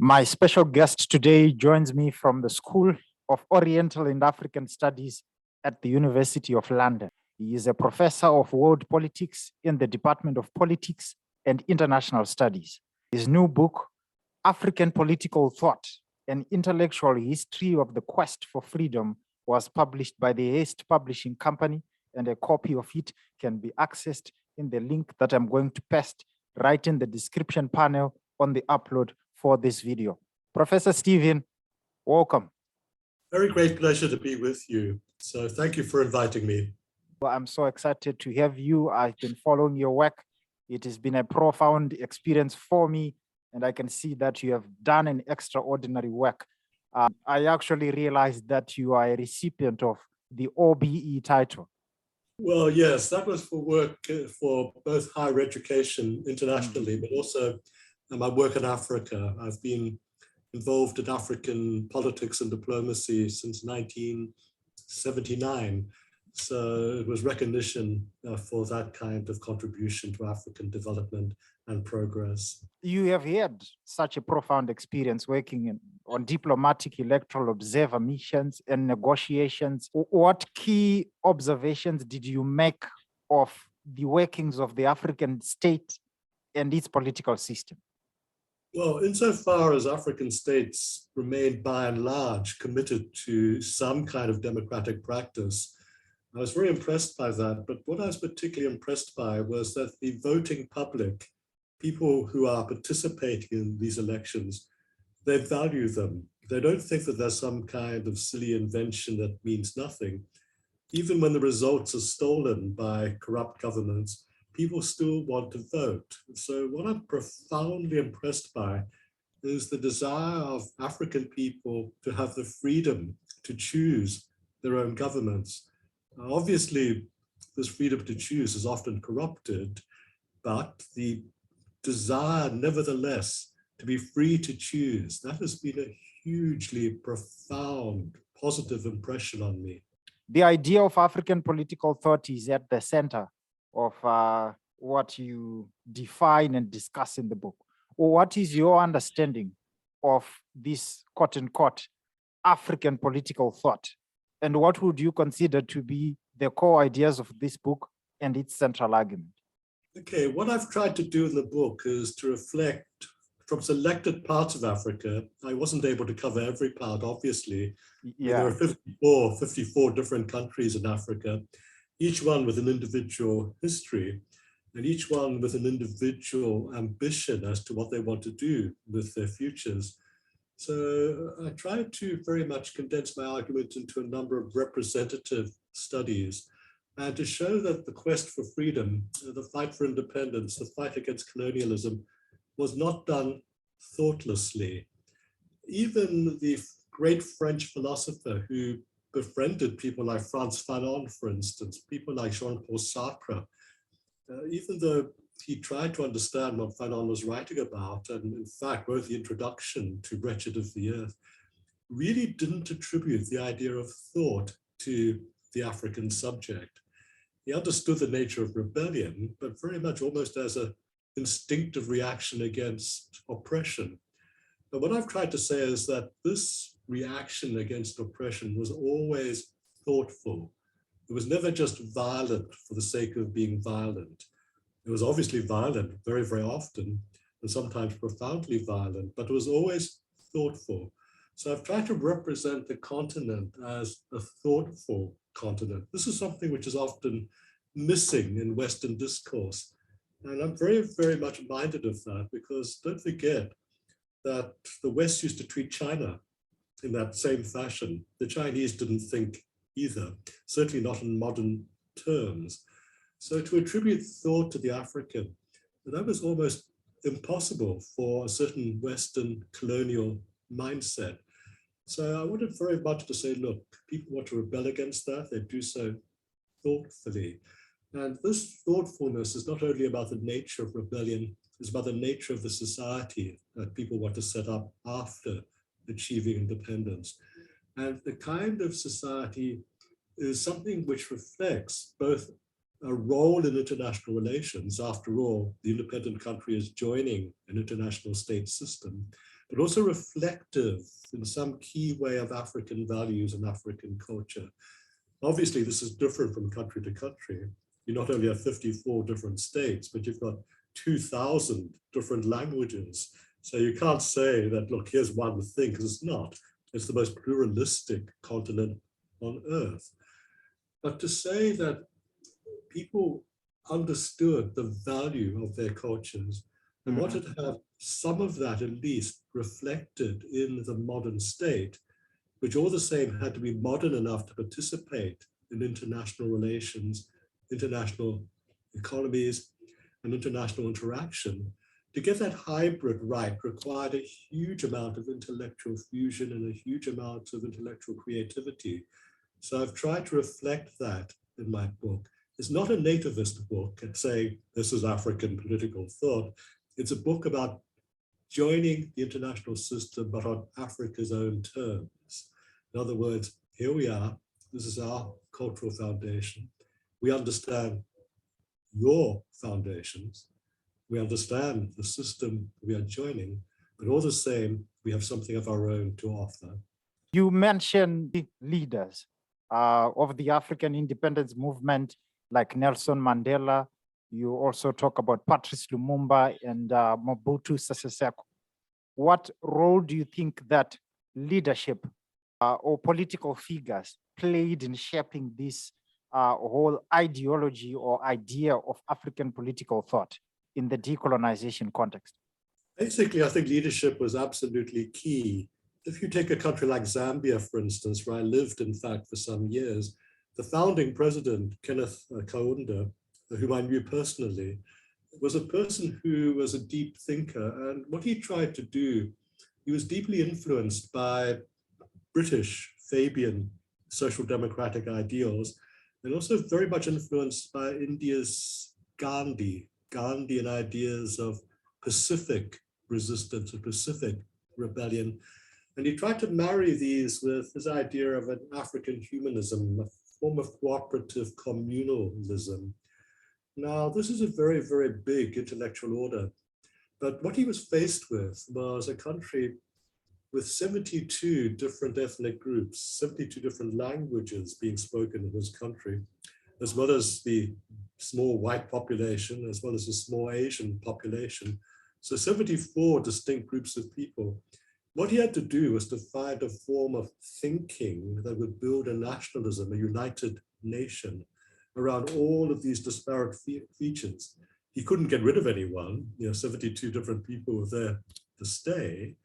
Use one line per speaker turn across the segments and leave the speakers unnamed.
My special guest today joins me from the School of Oriental and African Studies at the University of London. He is a professor of world politics in the Department of Politics and International Studies. His new book, African Political Thought, An Intellectual History of the Quest for Freedom, was published by the Haste Publishing Company, and a copy of it can be accessed in the link that I'm going to paste right in the description panel on the upload for this video. Professor Stephen, welcome.
Very great pleasure to be with you. So thank you for inviting me.
Well, I'm so excited to have you. I've been following your work. It has been a profound experience for me, and I can see that you have done an extraordinary work. I actually realized that you are a recipient of the OBE title.
Well, yes, that was for work for both higher education internationally, but also my work in Africa. I've been involved in African politics and diplomacy since 1979. So it was recognition for that kind of contribution to African development and progress.
You have had such a profound experience working on diplomatic electoral observer missions and negotiations. What key observations did you make of the workings of the African state and its political system?
Well, insofar as African states remained by and large committed to some kind of democratic practice, I was very impressed by that. But what I was particularly impressed by was that the voting public, people who are participating in these elections, they value them. They don't think that there's some kind of silly invention that means nothing. Even when the results are stolen by corrupt governments, people still want to vote. So what I'm profoundly impressed by is the desire of African people to have the freedom to choose their own governments. Obviously, this freedom to choose is often corrupted, but the desire, nevertheless, to be free to choose, that has been a hugely profound, positive impression on me.
The idea of African political thought is at the center of what you define and discuss in the book. What is your understanding of this quote-unquote African political thought? And what would you consider to be the core ideas of this book and its central argument?
Okay, what I've tried to do in the book is to reflect from selected parts of Africa. I wasn't able to cover every part, obviously.
Yeah.
There are 54 different countries in Africa, each one with an individual history, and each one with an individual ambition as to what they want to do with their futures. So I tried to very much condense my argument into a number of representative studies and to show that the quest for freedom, the fight for independence, the fight against colonialism was not done thoughtlessly. Even the great French philosopher who befriended people like Frantz Fanon, for instance, people like Jean-Paul Sartre, even though he tried to understand what Fanon was writing about, and in fact wrote the introduction to Wretched of the Earth, really didn't attribute the idea of thought to the African subject. He understood the nature of rebellion, but very much almost as an instinctive reaction against oppression. But what I've tried to say is that this reaction against oppression was always thoughtful. It was never just violent for the sake of being violent. It was obviously violent very, very often, and sometimes profoundly violent, but it was always thoughtful. So I've tried to represent the continent as a thoughtful continent. This is something which is often missing in Western discourse. And I'm very, very much minded of that, because don't forget that the West used to treat China in that same fashion. The Chinese didn't think either, certainly not in modern terms. So to attribute thought to the African, that was almost impossible for a certain Western colonial mindset. So I wanted very much to say, look, people want to rebel against that, they do so thoughtfully. And this thoughtfulness is not only about the nature of rebellion, it's about the nature of the society that people want to set up after achieving independence. And the kind of society is something which reflects both a role in international relations. After all, the independent country is joining an international state system, but also reflective in some key way of African values and African culture. Obviously, this is different from country to country. You not only have 54 different states, but you've got 2,000 different languages. So you can't say that, look, here's one thing, because it's not. It's the most pluralistic continent on earth. But to say that people understood the value of their cultures and wanted to have some of that at least reflected in the modern state, which all the same had to be modern enough to participate in international relations, international economies, and international interaction. To get that hybrid right required a huge amount of intellectual fusion and a huge amount of intellectual creativity. So I've tried to reflect that in my book. It's not a nativist book and saying this is African political thought. It's a book about joining the international system, but on Africa's own terms. In other words, here we are. This is our cultural foundation. We understand your foundations. We understand the system we are joining, but all the same, we have something of our own to offer.
You mentioned the leaders of the African independence movement, like Nelson Mandela. You also talk about Patrice Lumumba and Mobutu Sese Seko. What role do you think that leadership or political figures played in shaping this whole ideology or idea of African political thought in the decolonization context?
Basically, I think leadership was absolutely key. If you take a country like Zambia, for instance, where I lived, in fact, for some years, the founding president, Kenneth Kaunda, whom I knew personally, was a person who was a deep thinker. And what he tried to do, he was deeply influenced by British Fabian social democratic ideals, and also very much influenced by India's Gandhian ideas of Pacific resistance, a Pacific rebellion. And he tried to marry these with his idea of an African humanism, a form of cooperative communalism. Now, this is a very, very big intellectual order, but what he was faced with was a country with 72 different ethnic groups, 72 different languages being spoken in his country, as well as the small white population, as well as the small Asian population. So 74 distinct groups of people. What he had to do was to find a form of thinking that would build a nationalism, a united nation, around all of these disparate features. He couldn't get rid of anyone, 72 different people were there to stay.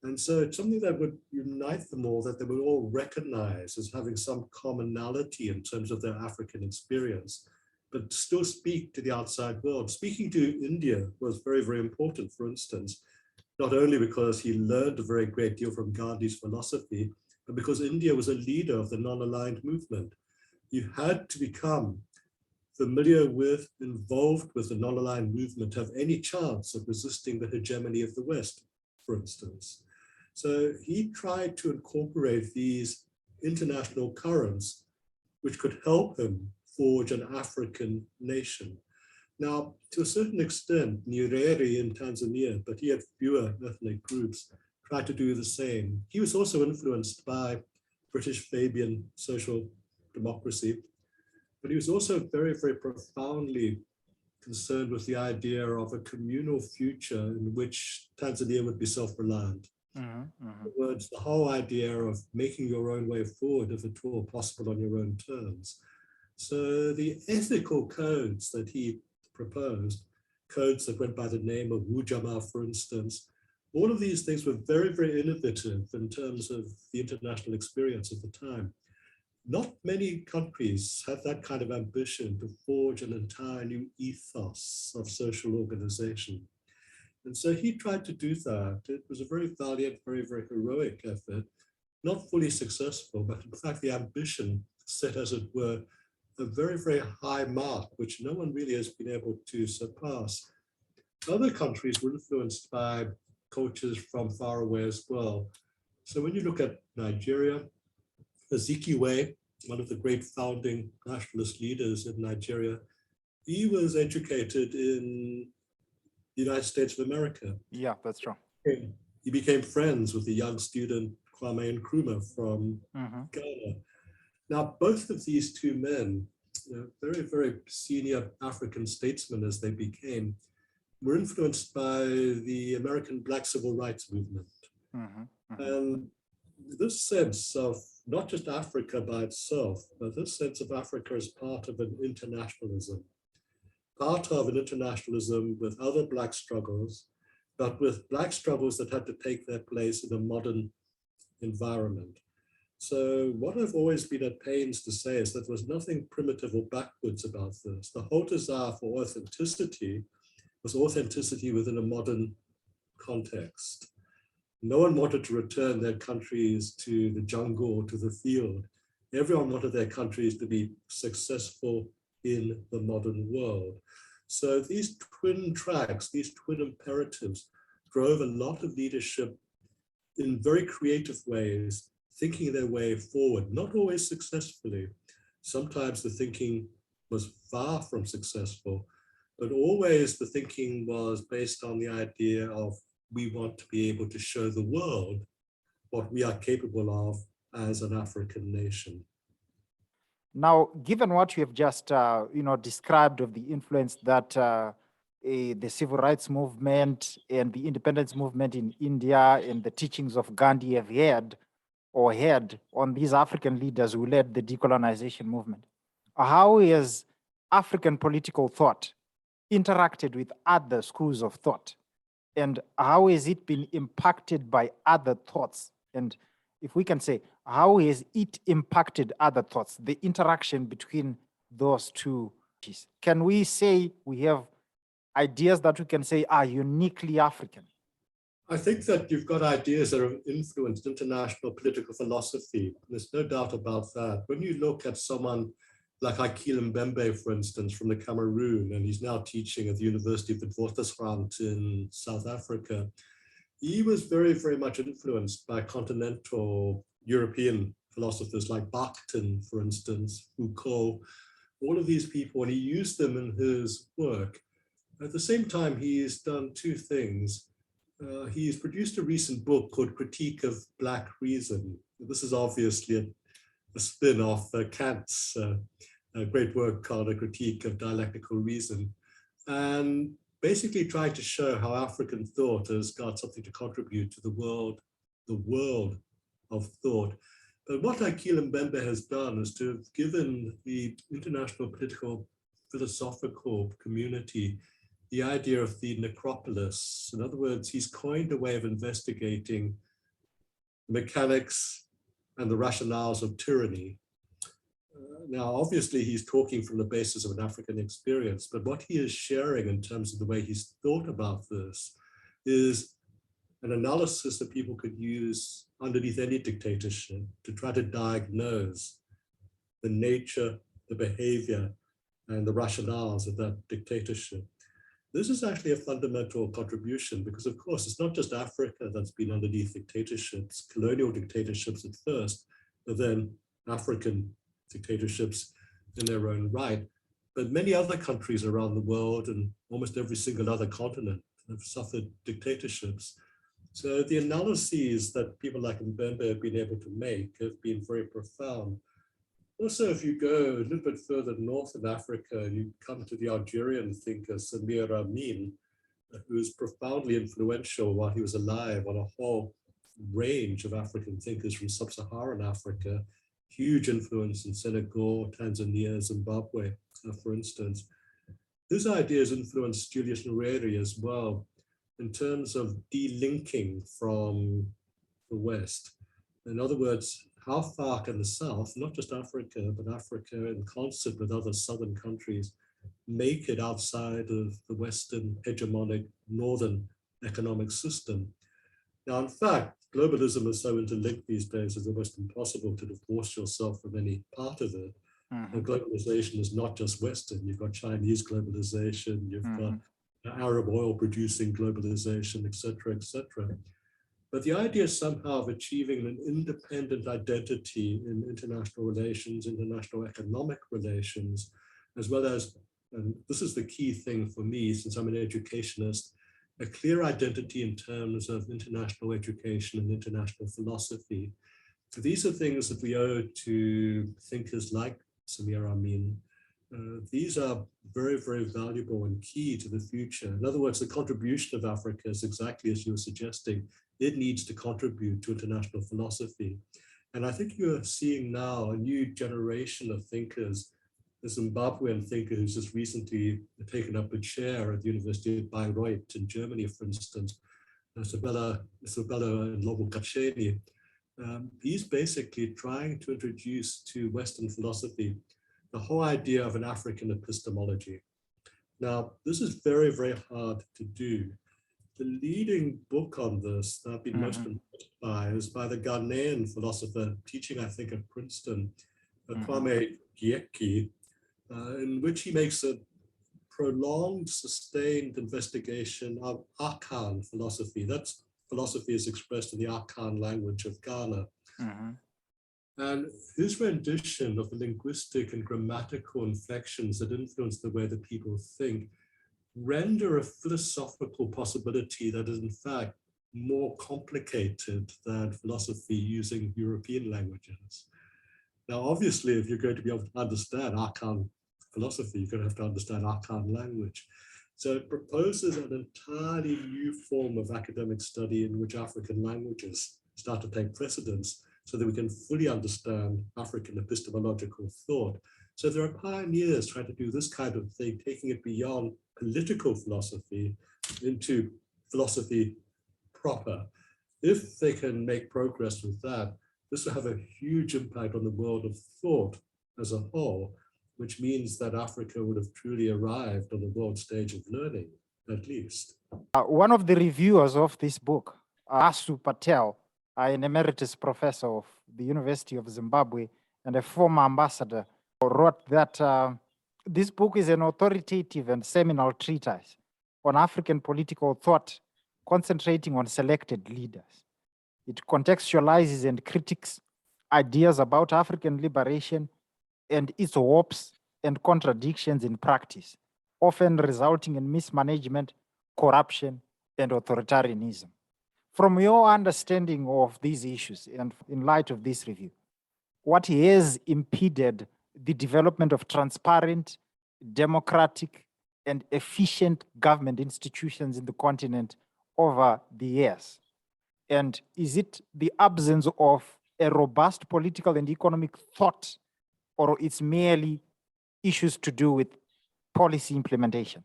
And so it's something that would unite them all, that they would all recognize as having some commonality in terms of their African experience, but still speak to the outside world. Speaking to India was very, very important, for instance, not only because he learned a very great deal from Gandhi's philosophy, but because India was a leader of the non-aligned movement. You had to become familiar with, involved with the non-aligned movement to have any chance of resisting the hegemony of the West, for instance. So he tried to incorporate these international currents, which could help him forge an African nation. Now, to a certain extent, Nyerere in Tanzania, but he had fewer ethnic groups, tried to do the same. He was also influenced by British Fabian social democracy, but he was also very, very profoundly concerned with the idea of a communal future in which Tanzania would be self-reliant. In other words, the whole idea of making your own way forward, if at all possible, on your own terms. So the ethical codes that he proposed, codes that went by the name of Ujamaa, for instance, all of these things were very, very innovative in terms of the international experience of the time. Not many countries have that kind of ambition to forge an entire new ethos of social organization. And so he tried to do that. It was a very valiant, very, very heroic effort, not fully successful, but in fact, the ambition set, as it were, a very, very high mark, which no one really has been able to surpass. Other countries were influenced by cultures from far away as well. So when you look at Nigeria, Azikiwe, one of the great founding nationalist leaders in Nigeria, he was educated in the United States of America.
Yeah, that's true.
he became friends with the young student Kwame Nkrumah from
Mm-hmm.
Ghana. Now, both of these two men, very, very senior African statesmen as they became, were influenced by the American Black Civil Rights Movement.
Mm-hmm. Mm-hmm.
And this sense of not just Africa by itself, but this sense of Africa as part of an internationalism with other Black struggles, but with Black struggles that had to take their place in a modern environment. So what I've always been at pains to say is that there was nothing primitive or backwards about this. The whole desire for authenticity was authenticity within a modern context. No one wanted to return their countries to the jungle or to the field. Everyone wanted their countries to be successful in the modern world. So these twin tracks, these twin imperatives drove a lot of leadership in very creative ways, thinking their way forward, not always successfully. Sometimes the thinking was far from successful, but always the thinking was based on the idea of we want to be able to show the world what we are capable of as an African nation.
Now, given what you have just described of the influence that the civil rights movement and the independence movement in India and the teachings of Gandhi have had on these African leaders who led the decolonization movement, how has African political thought interacted with other schools of thought? And how has it been impacted by other thoughts? And if we can say, how has it impacted other thoughts, the interaction between those two? Can we say we have ideas that we can say are uniquely African?
I think that you've got ideas that have influenced international political philosophy. There's no doubt about that. When you look at someone like Akil Mbembe, for instance, from the Cameroon, and he's now teaching at the University of Witwatersrand in South Africa, he was very, very much influenced by continental European philosophers like Bakhtin, for instance, Foucault, all of these people, and he used them in his work. At the same time, he's done two things. He's produced a recent book called Critique of Black Reason. This is obviously a spin off Kant's great work called A Critique of Dialectical Reason, and basically trying to show how African thought has got something to contribute to the world of thought. But what Akil Mbembe has done is to have given the international political philosophical community the idea of the necropolis. In other words, he's coined a way of investigating mechanics and the rationales of tyranny. Now, obviously, he's talking from the basis of an African experience, but what he is sharing in terms of the way he's thought about this is an analysis that people could use underneath any dictatorship to try to diagnose the nature, the behavior, and the rationales of that dictatorship. This is actually a fundamental contribution because, of course, it's not just Africa that's been underneath dictatorships, colonial dictatorships at first, but then African dictatorships in their own right. But many other countries around the world and almost every single other continent have suffered dictatorships. So the analyses that people like Mbembe have been able to make have been very profound. Also, if you go a little bit further north in Africa, you come to the Algerian thinker Samir Amin, who is profoundly influential while he was alive on a whole range of African thinkers from sub-Saharan Africa, huge influence in Senegal, Tanzania, Zimbabwe, for instance. His ideas influenced Julius Nyerere as well in terms of delinking from the West. In other words, how far can the South, not just Africa, but Africa in concert with other Southern countries, make it outside of the Western hegemonic Northern economic system? Now, in fact, globalism is so interlinked these days, it's almost impossible to divorce yourself from any part of it. And globalization is not just Western. You've got Chinese globalization, you've got Arab oil producing globalization, et cetera, et cetera. But the idea somehow of achieving an independent identity in international relations, international economic relations, as well as, and this is the key thing for me, since I'm an educationist, a clear identity in terms of international education and international philosophy. These are things that we owe to thinkers like Samir Amin. These are very, very valuable and key to the future. In other words, the contribution of Africa is exactly as you were suggesting. It needs to contribute to international philosophy. And I think you're seeing now a new generation of thinkers, a Zimbabwean thinker who's just recently taken up a chair at the University of Bayreuth in Germany, for instance, Isabella Nlobukasheni. He's basically trying to introduce to Western philosophy the whole idea of an African epistemology. Now, this is very, very hard to do. The leading book on this that I've been most impressed by is by the Ghanaian philosopher teaching, I think, at Princeton, Kwame Gyeki, in which he makes a prolonged, sustained investigation of Akan philosophy. That's philosophy is expressed in the Akan language of Ghana. And his rendition of the linguistic and grammatical inflections that influence the way that people think render a philosophical possibility that is in fact more complicated than philosophy using European languages. Now, obviously, if you're going to be able to understand Akan philosophy, you're going to have to understand Akan language. So it proposes an entirely new form of academic study in which African languages start to take precedence so that we can fully understand African epistemological thought. So there are pioneers trying to do this kind of thing, taking it beyond political philosophy into philosophy proper. If they can make progress with that, this will have a huge impact on the world of thought as a whole, which means that Africa would have truly arrived on the world stage of learning, at least.
One of the reviewers of this book, Asu Patel, an emeritus professor of the University of Zimbabwe and a former ambassador, wrote that this book is an authoritative and seminal treatise on African political thought, concentrating on selected leaders. It contextualizes and critiques ideas about African liberation and its hopes and contradictions in practice, often resulting in mismanagement, corruption, and authoritarianism. From your understanding of these issues and in light of this review, what has impeded the development of transparent, democratic, and efficient government institutions in the continent over the years? And is it the absence of a robust political and economic thought, or it's merely issues to do with policy implementation?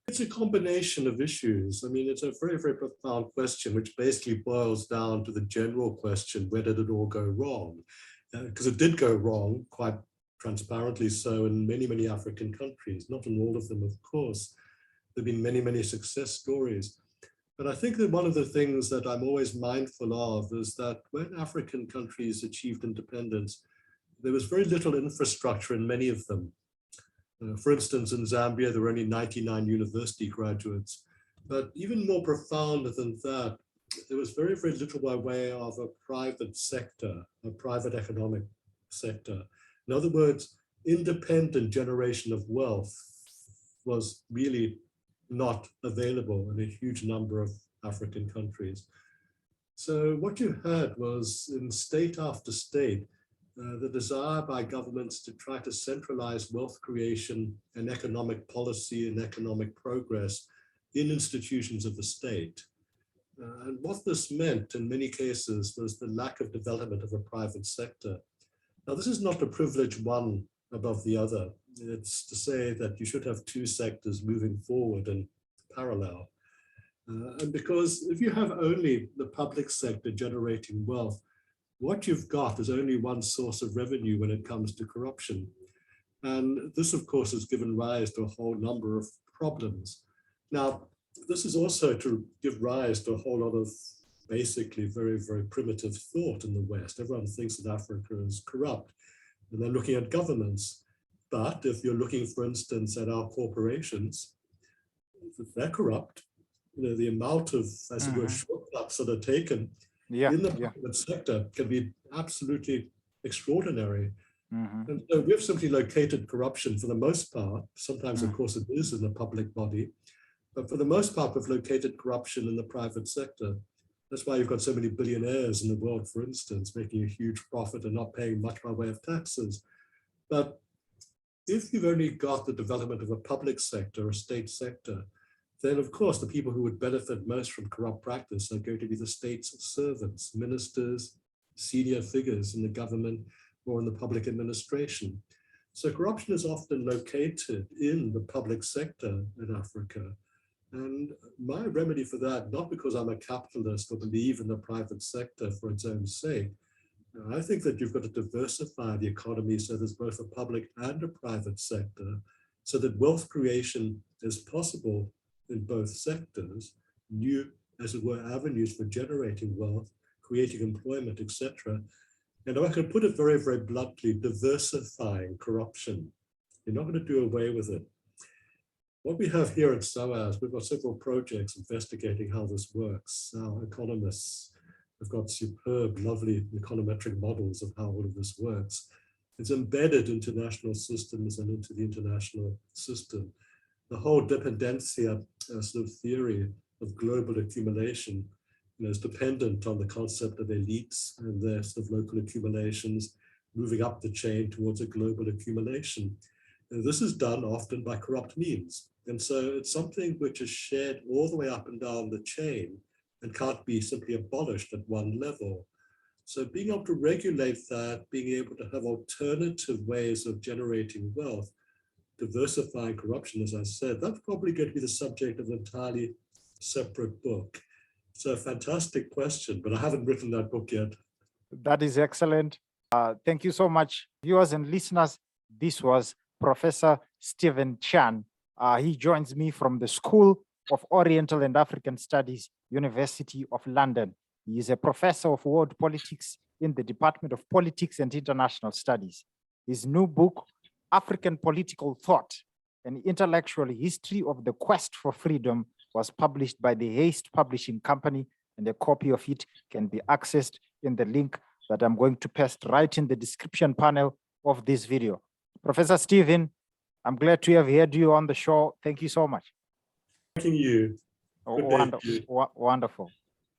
It's a combination of issues. I mean, it's a very, very profound question, which basically boils down to the general question, where did it all go wrong? Because it did go wrong, quite transparently so, in many, many African countries, not in all of them, of course. There have been many, many success stories. But I think that one of the things that I'm always mindful of is that when African countries achieved independence, there was very little infrastructure in many of them. For instance, in Zambia, there were only 99 university graduates. But even more profound than that, there was very, very little by way of a private sector, a private economic sector. In other words, independent generation of wealth was really not available in a huge number of African countries. So what you had was, in state after state, the desire by governments to try to centralize wealth creation and economic policy and economic progress in institutions of the state. And what this meant in many cases was the lack of development of a private sector. Now, this is not to privilege one above the other. It's to say that you should have two sectors moving forward in parallel. And because if you have only the public sector generating wealth, what you've got is only one source of revenue when it comes to corruption. And this, of course, has given rise to a whole number of problems. Now, this is also to give rise to a whole lot of basically very, very primitive thought in the West. Everyone thinks that Africa is corrupt, and they're looking at governments. But if you're looking, for instance, at our corporations, they're corrupt. You know, the amount of, as it were, shortcuts that are taken in the private sector can be absolutely extraordinary. And so we've simply located corruption for the most part. Sometimes, of course, it is in the public body, But for the most part, we've located corruption in the private sector. That's why you've got so many billionaires in the world, for instance, making a huge profit and not paying much by way of taxes. But if you've only got the development of a public sector, a state sector, then of course the people who would benefit most from corrupt practice are going to be the state's servants, ministers, senior figures in the government or in the public administration. So corruption is often located in the public sector in Africa. And my remedy for that, not because I'm a capitalist or believe in the private sector for its own sake, I think that you've got to diversify the economy so there's both a public and a private sector, so that wealth creation is possible in both sectors, new, as it were, avenues for generating wealth, creating employment, etc. And if I could put it very, very bluntly, diversifying corruption. You're not going to do away with it. What we have here at SOAS, we've got several projects investigating how this works. Our economists have got superb, lovely econometric models of how all of this works. It's embedded into national systems and into the international system. The whole dependencia sort of theory of global accumulation, is dependent on the concept of elites and their sort of local accumulations, moving up the chain towards a global accumulation. And this is done often by corrupt means. And so it's something which is shared all the way up and down the chain and can't be simply abolished at one level. So being able to regulate that, being able to have alternative ways of generating wealth, diversifying corruption, as I said, that's probably going to be the subject of an entirely separate book. So a fantastic question, but I haven't written that book yet.
That is excellent. Thank you so much, viewers and listeners. This was Professor Stephen Chan. He joins me from the School of Oriental and African Studies, University of London. He is a professor of world politics in the Department of Politics and International Studies. His new book, African Political Thought, an Intellectual History of the Quest for Freedom, was published by the Haste Publishing Company, and a copy of it can be accessed in the link that I'm going to paste right in the description panel of this video. Professor Stephen, I'm glad to have had you on the show. Thank you so much.
Thank you.
Wonderful.